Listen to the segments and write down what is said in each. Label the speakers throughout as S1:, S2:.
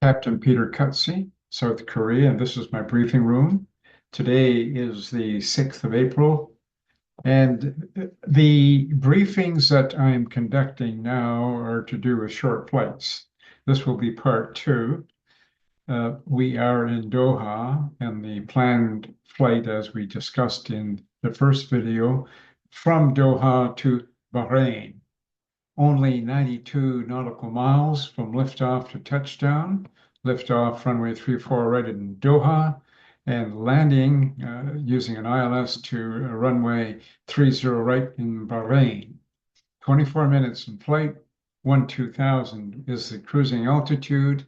S1: Captain Peter Cutsey, South Korea, and this is my briefing room. Today is the 6th of April, and the briefings that I'm conducting now are to do with short flights. This will be part two. We are in Doha, and the planned flight, as we discussed in the first video, from Doha to Bahrain. Only 92 nautical miles from liftoff to touchdown. Liftoff runway 34 right in Doha, and landing using an ILS to runway 30 right in Bahrain. 24 minutes in flight, 12,000 is the cruising altitude.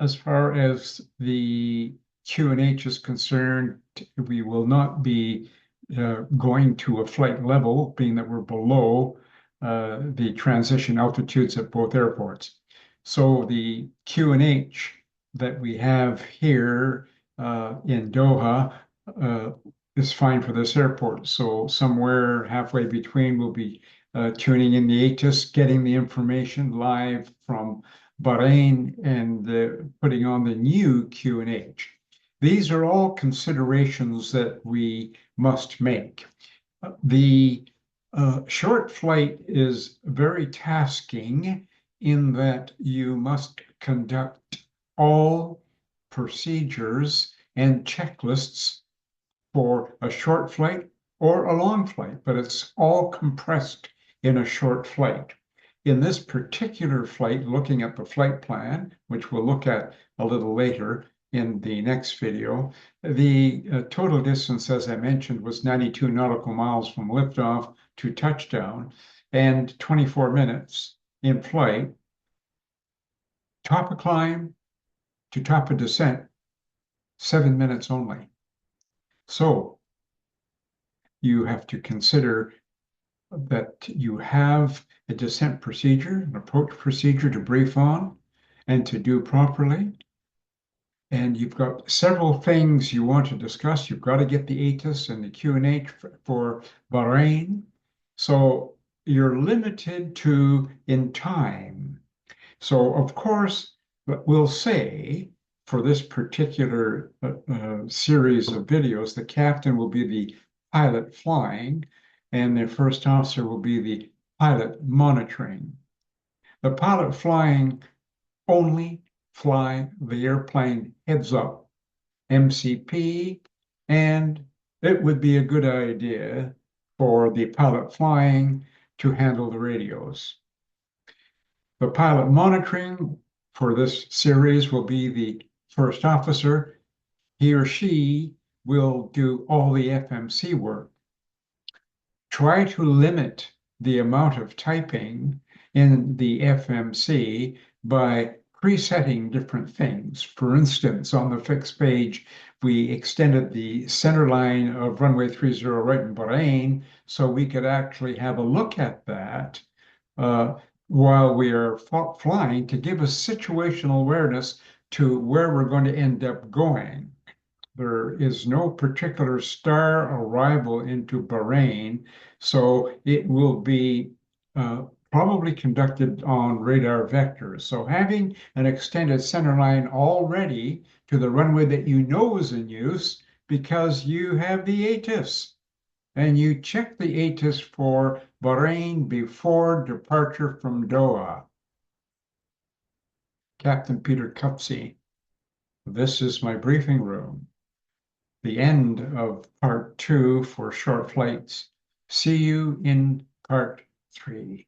S1: As far as the QNH is concerned, we will not be going to a flight level, being that we're below the transition altitudes at both airports. So the QNH that we have here in Doha is fine for this airport. So somewhere halfway between, we'll be tuning in the ATIS, getting the information live from Bahrain, and putting on the new QNH. These are all considerations that we must make. The short flight is very tasking in that you must conduct all procedures and checklists for a short flight or a long flight, but it's all compressed in a short flight. In this particular flight, looking at the flight plan, which we'll look at a little later in the next video, the total distance, as I mentioned, was 92 nautical miles from liftoff to touchdown, and 24 minutes in flight. Top a climb to top a descent, 7 minutes only. So you have to consider that you have a descent procedure, an approach procedure to brief on and to do properly. And you've got several things you want to discuss. You've got to get the ATIS and the QNH for Bahrain. So you're limited to in time. So of course, we'll say for this particular series of videos, the captain will be the pilot flying, and the first officer will be the pilot monitoring. The pilot flying only fly the airplane heads up, MCP, and it would be a good idea for the pilot flying to handle the radios. The pilot monitoring for this series will be the first officer. He or she will do all the FMC work. Try to limit the amount of typing in the FMC by presetting different things. For instance, on the fixed page, we extended the center line of runway 30 right in Bahrain, so we could actually have a look at that while we are flying to give us situational awareness to where we're going to end up going. There is no particular star arrival into Bahrain, so it will be probably conducted on radar vectors. So having an extended center line already to the runway that you know is in use because you have the ATIS, and you check the ATIS for Bahrain before departure from Doha. Captain Peter Cutsey, this is my briefing room. The end of part two for short flights. See you in part three.